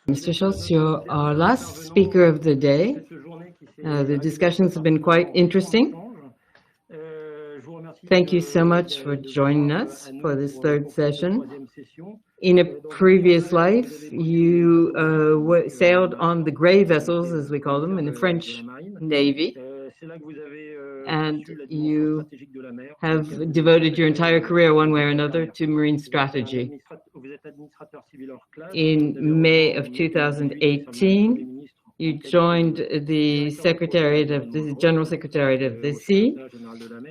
Mr. Schultz, you're our last speaker of the day. The discussions have been quite interesting. Thank you so much for joining us for this third session. In a previous life, you sailed on the gray vessels, as we call them, in the French Navy, and you have devoted your entire career, one way or another, to marine strategy. In May of 2018, you joined the General Secretariat of the Sea,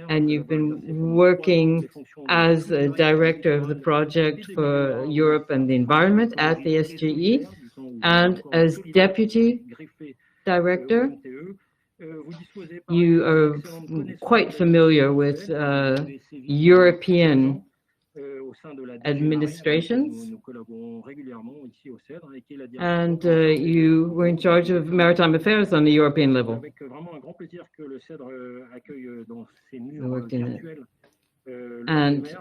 and you've been working as a director of the project for Europe and the environment at the SGE, and as deputy director. You are quite familiar with European administrations, and you were in charge of maritime affairs on the European level. And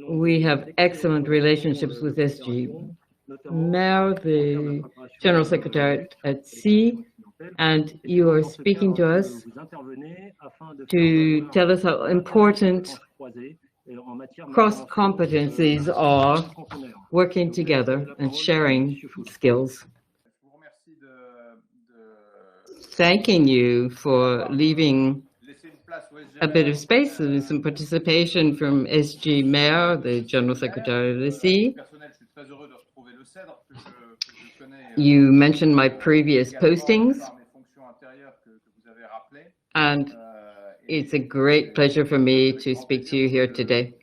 we have excellent relationships with SG. Now, the General Secretariat at Sea, and you are speaking to us to tell us how important cross competencies are working together and sharing skills. Thanking you for leaving a bit of space and some participation from SG Mayor, the General Secretary of the Sea. You mentioned my previous postings, and it's a great pleasure for me to speak to you here today.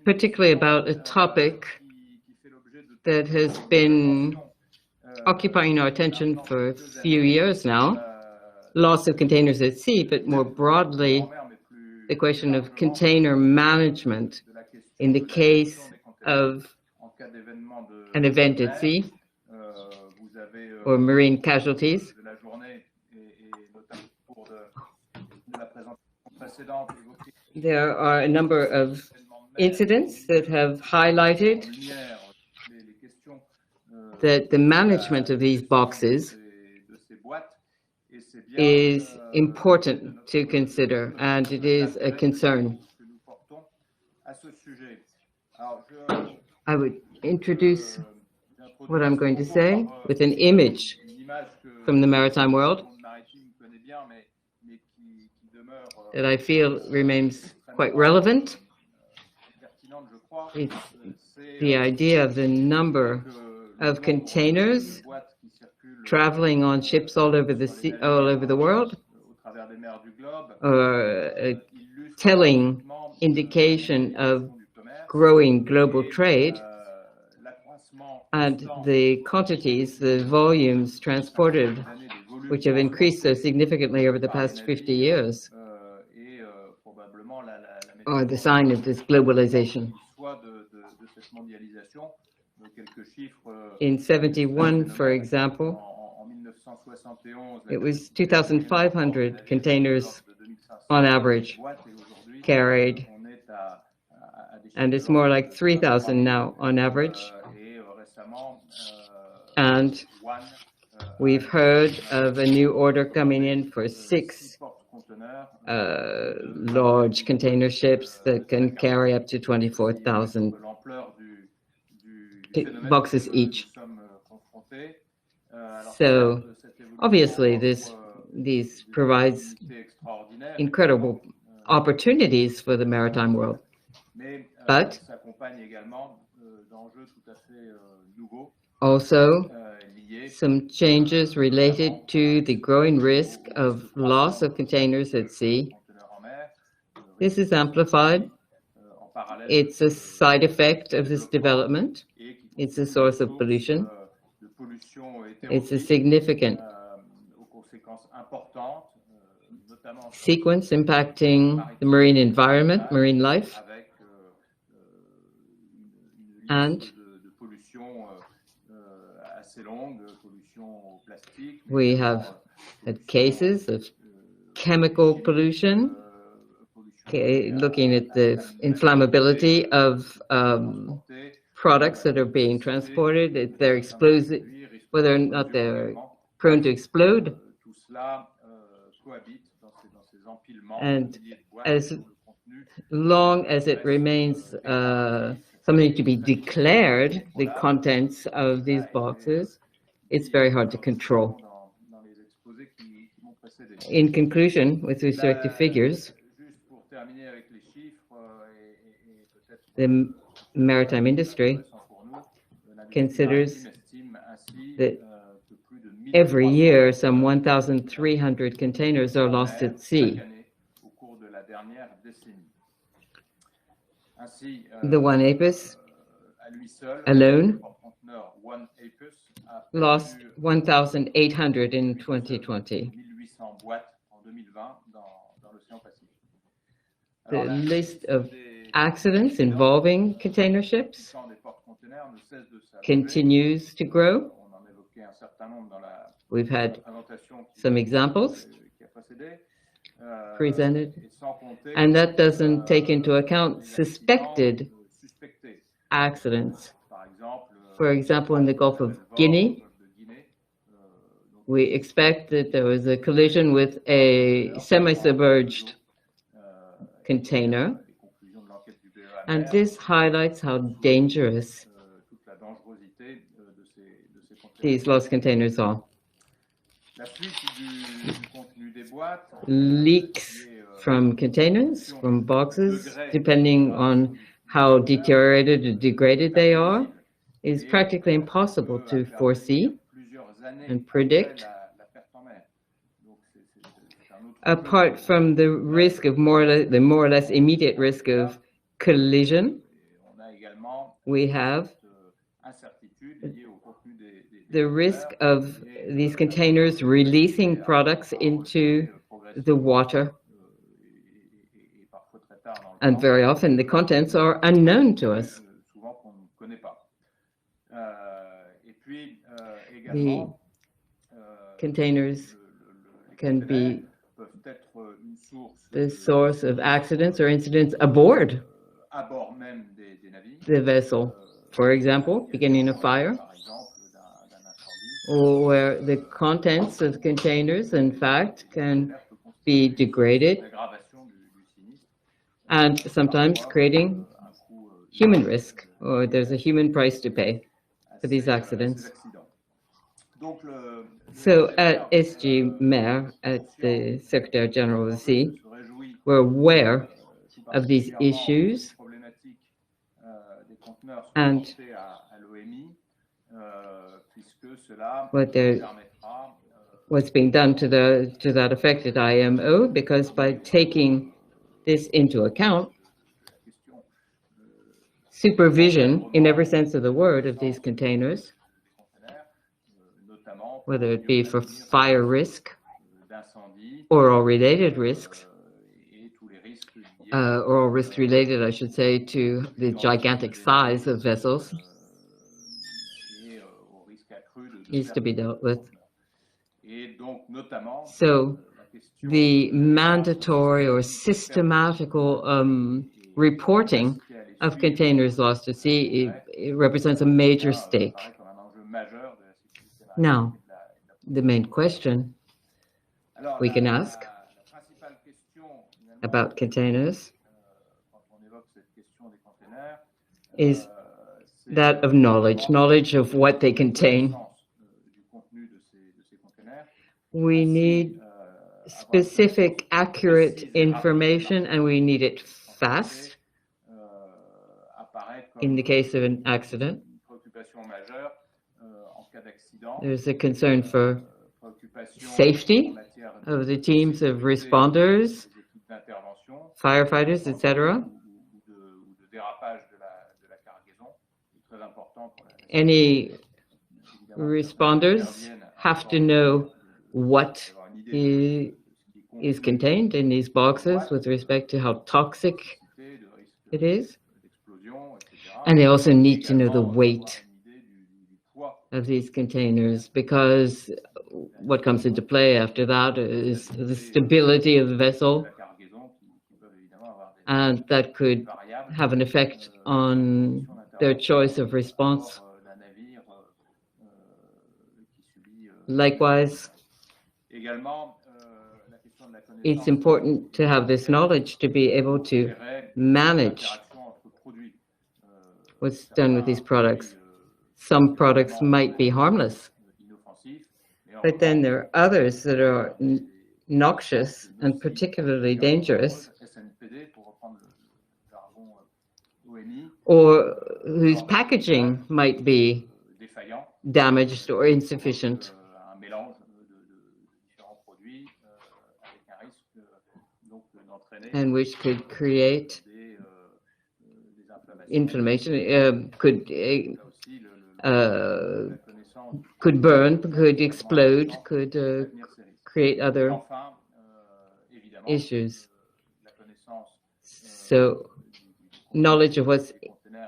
Particularly about a topic that has been occupying our attention for a few years now, loss of containers at sea, but more broadly, the question of container management in the case of an event at sea or marine casualties. There are a number of incidents that have highlighted that the management of these boxes is important to consider, and it is a concern. I would introduce what I'm going to say with an image from the maritime world that I feel remains quite relevant. It's the idea of the number of containers traveling on ships all over the sea, all over the world, or a telling indication of growing global trade, and the quantities, the volumes transported, which have increased so significantly over the past 50 years, are the sign of this globalization. In 71, for example, it was 2,500 containers on average carried, and it's more like 3,000 now on average. And we've heard of a new order coming in for 6 large container ships that can carry up to 24,000 boxes each. So obviously these provides incredible opportunities for the maritime world, but also some changes related to the growing risk of loss of containers at sea. This is amplified. It's a side effect of this development. It's a source of pollution. It's a significant sequence impacting the marine environment, marine life, and we have had cases of chemical pollution looking at the inflammability of products that are being transported, if they're explosive, whether or not they're prone to explode. And as long as it remains something to be declared, the contents of these boxes, it's very hard to control. In conclusion, with respect to figures, the maritime industry considers that every year some 1,300 containers are lost at sea. The one APUS alone lost 1,800 in 2020. The list of accidents involving container ships continues to grow. We've had some examples presented, and that doesn't take into account suspected accidents. For example, in the Gulf of Guinea, we expect that there was a collision with a semi-submerged container, and this highlights how dangerous these lost containers are. Leaks from containers, from boxes, depending on how deteriorated or degraded they are, is practically impossible to foresee and predict. Apart from the risk of the more or less immediate risk of collision, we have the risk of these containers releasing products into the water. And very often the contents are unknown to us. The containers can be the source of accidents or incidents aboard the vessel. For example, beginning a fire, or where the contents of the containers, in fact, can be degraded, and sometimes creating human risk, or there's a human price to pay for these accidents. So at SG Mer, at the Secretary General of the Sea, we're aware of these issues, and what's being done to that effect at IMO, because by taking this into account, supervision in every sense of the word of these containers, whether it be for fire risk or all related risks, or all risks related, I should say, to the gigantic size of vessels, needs to be dealt with. So the mandatory or systematical reporting of containers lost at sea, it represents a major stake. Now, the main question we can ask about containers is that of knowledge of what they contain. We need specific, accurate information, and we need it fast in the case of an accident. There's a concern for safety of the teams of responders, firefighters, etc. Any responders have to know what is contained in these boxes with respect to how toxic it is. And they also need to know the weight of these containers, because what comes into play after that is the stability of the vessel and that could have an effect on their choice of response. Likewise, it's important to have this knowledge to be able to manage what's done with these products. Some products might be harmless, but then there are others that are noxious and particularly dangerous, or whose packaging might be damaged or insufficient, and which could create inflammation, could burn, could explode, could create other issues. So knowledge of what's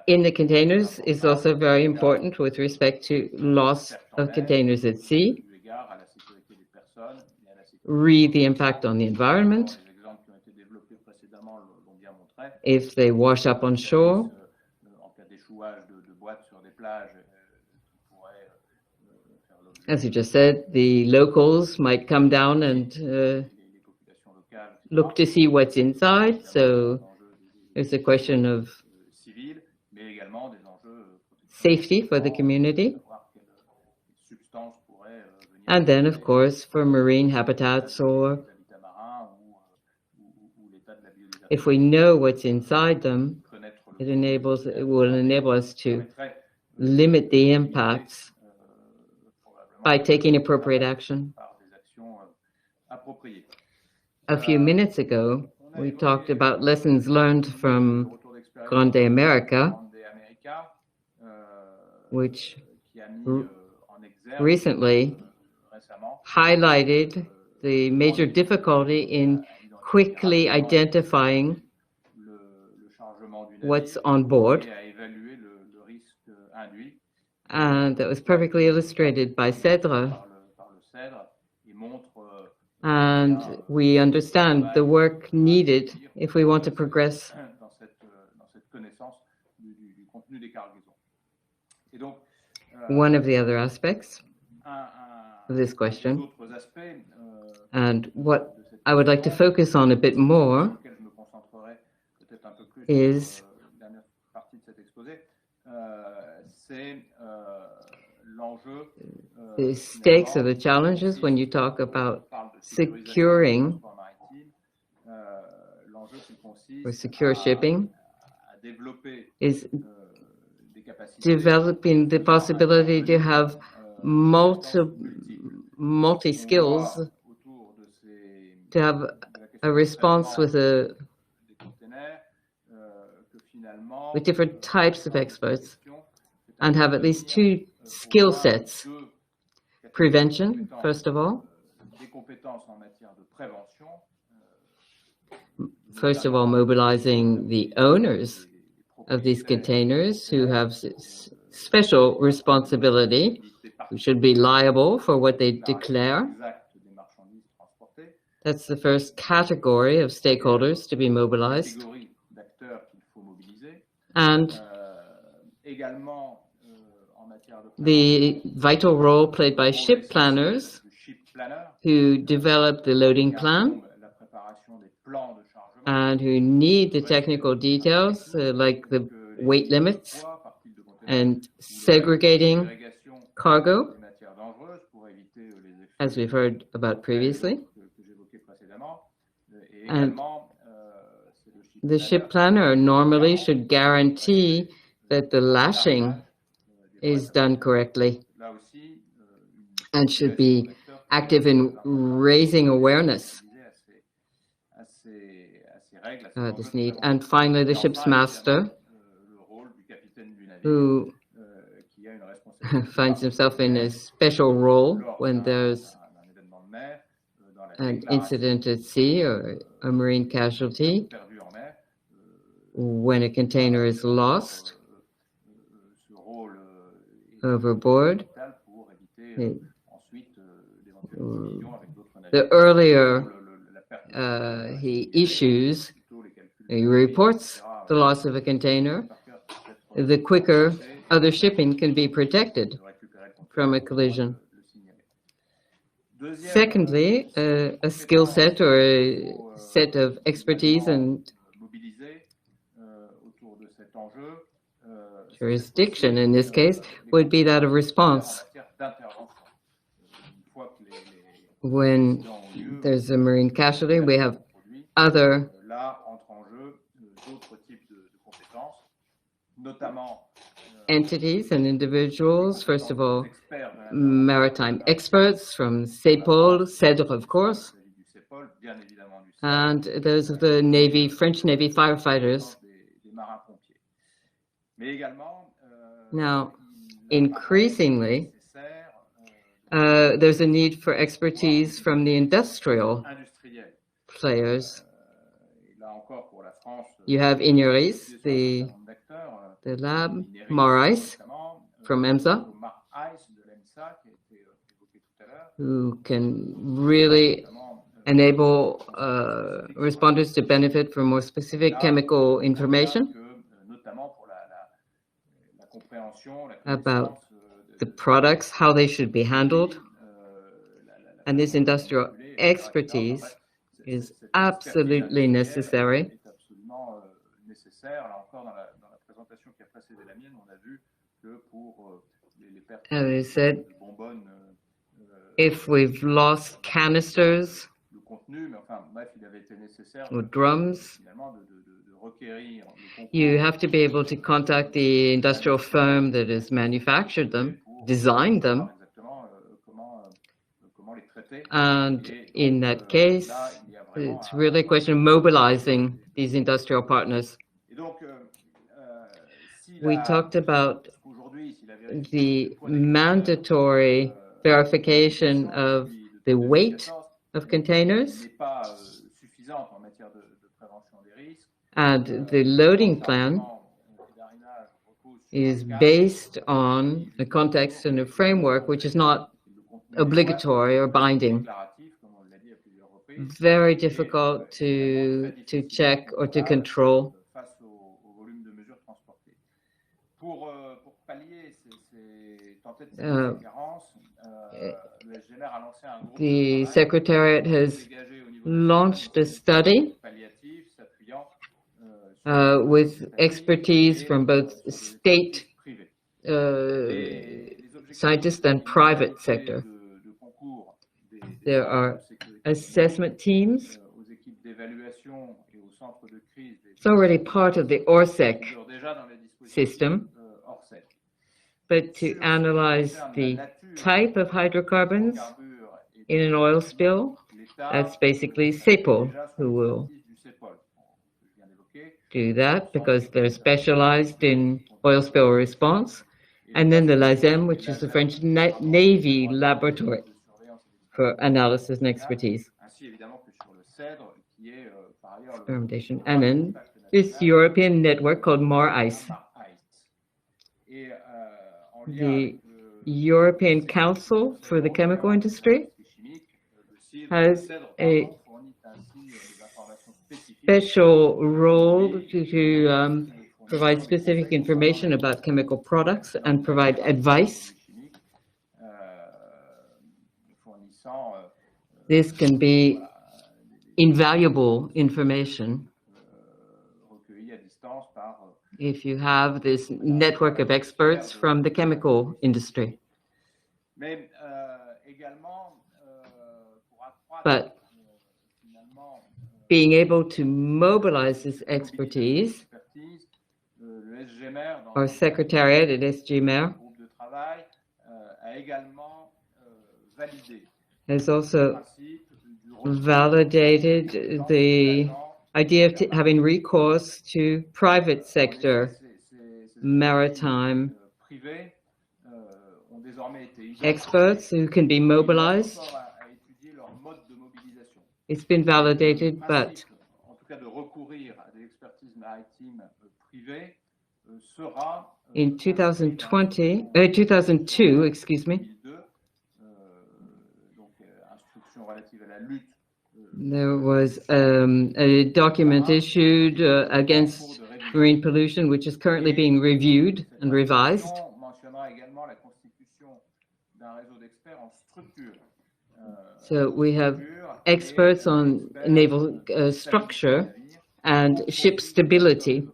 in the containers is also very important with respect to loss of containers at sea. Read the impact on the environment. If they wash up on shore, as you just said, the locals might come down and look to see what's inside. So there's a question of safety for the community. And then, of course, for marine habitats, or if we know what's inside them, it will enable us to limit the impacts by taking appropriate action. A few minutes ago, we talked about lessons learned from Grande America, which recently highlighted the major difficulty in quickly identifying what's on board. And that was perfectly illustrated by Cedre. And we understand the work needed if we want to progress. One of the other aspects of this question, and what I would like to focus on a bit more, is the stakes or the challenges when you talk about securing or secure shipping, is developing the possibility to have multi-skills, to have a response with different types of experts, and have at least two skill sets. Prevention, first of all. First of all, mobilizing the owners of these containers who have special responsibility, who should be liable for what they declare. That's the first category of stakeholders to be mobilized. And the vital role played by ship planners who develop the loading plan and who need the technical details like the weight limits and segregating cargo, as we've heard about previously. And the ship planner normally should guarantee that the lashing is done correctly and should be active in raising awareness this need. And finally, the ship's master, who finds himself in a special role when there's an incident at sea or a marine casualty, when a container is lost overboard. The earlier he issues he reports the loss of a container, the quicker other shipping can be protected from a collision. Secondly, a skill set or a set of expertise and jurisdiction in this case would be that of response. When there's a marine casualty, we have other entities and individuals. First of all, maritime experts from CEPOL, Cedre, of course, and those of the Navy, French Navy firefighters. Now, increasingly, there's a need for expertise from the industrial players. You have Ignoris, the lab, Marais from EMSA, who can really enable responders to benefit from more specific chemical information about the products, how they should be handled. And this industrial expertise is absolutely necessary. As I said, if we've lost canisters or drums, you have to be able to contact the industrial firm that has manufactured them, designed them, and in that case, it's really a question of mobilizing these industrial partners. We talked about the mandatory verification of the weight of containers and the loading plan is based on a context and a framework which is not obligatory or binding. Very difficult to check or to control. The Secretariat has launched a study with expertise from both state scientists and private sector. There are assessment teams. It's already part of the ORSEC system, but to analyze the type of hydrocarbons in an oil spill, that's basically CEPOL who will do that because they're specialized in oil spill response. And then the LASEM, which is the French Navy laboratory for analysis and expertise. Experimentation. And then this European network called Marais. The European Council for the Chemical Industry has a special role to provide specific information about chemical products and provide advice. This can be invaluable information if you have this network of experts from the chemical industry. But being able to mobilize this expertise, our secretariat at SGMR has also validated the idea of having recourse to private sector maritime experts who can be mobilized. It's been validated, but in 2002, excuse me, There was a document issued against marine pollution, which is currently being reviewed and revised. So we have experts on naval structure and ship stability.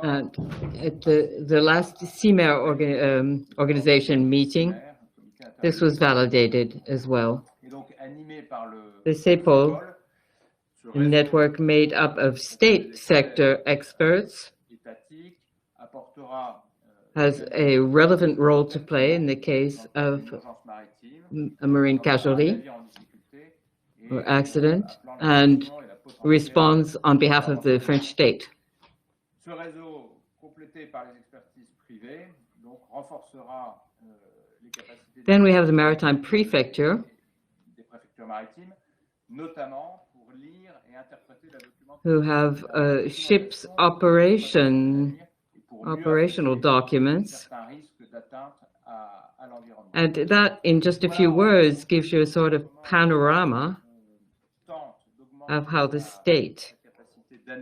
And at the last CMAR organization meeting, this was validated as well. The CEPOL, a network made up of state sector experts, has a relevant role to play in the case of a marine casualty or accident, and responds on behalf of the French state. Then we have the maritime prefecture, who have ship's operational documents. And that, in just a few words, gives you a sort of panorama of how the state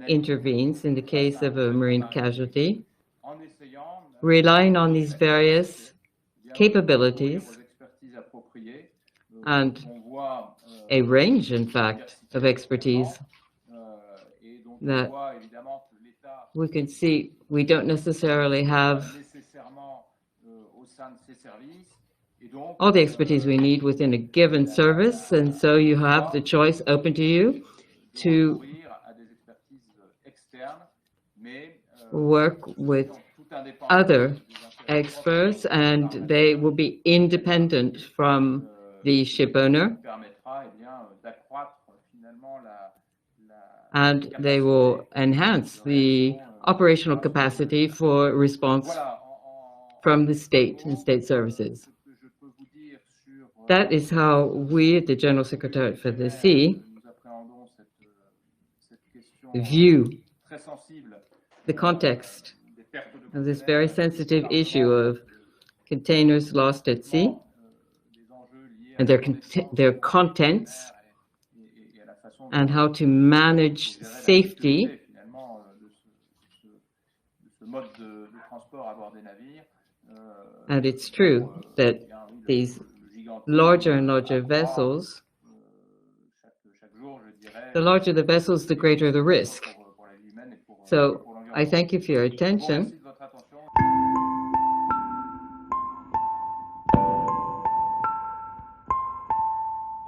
intervenes in the case of a marine casualty, relying on these various capabilities and a range, in fact, of expertise that we can see we don't necessarily have all the expertise we need within a given service, and so you have the choice open to you to work with other experts, and they will be independent from the ship owner, and they will enhance the operational capacity for response from the state and state services. That is how we at the General Secretariat for the Sea view the context of this very sensitive issue of containers lost at sea and their contents, and how to manage safety and it's true that these larger and larger vessels, the larger the vessels, the greater the risk. So I thank you for your attention.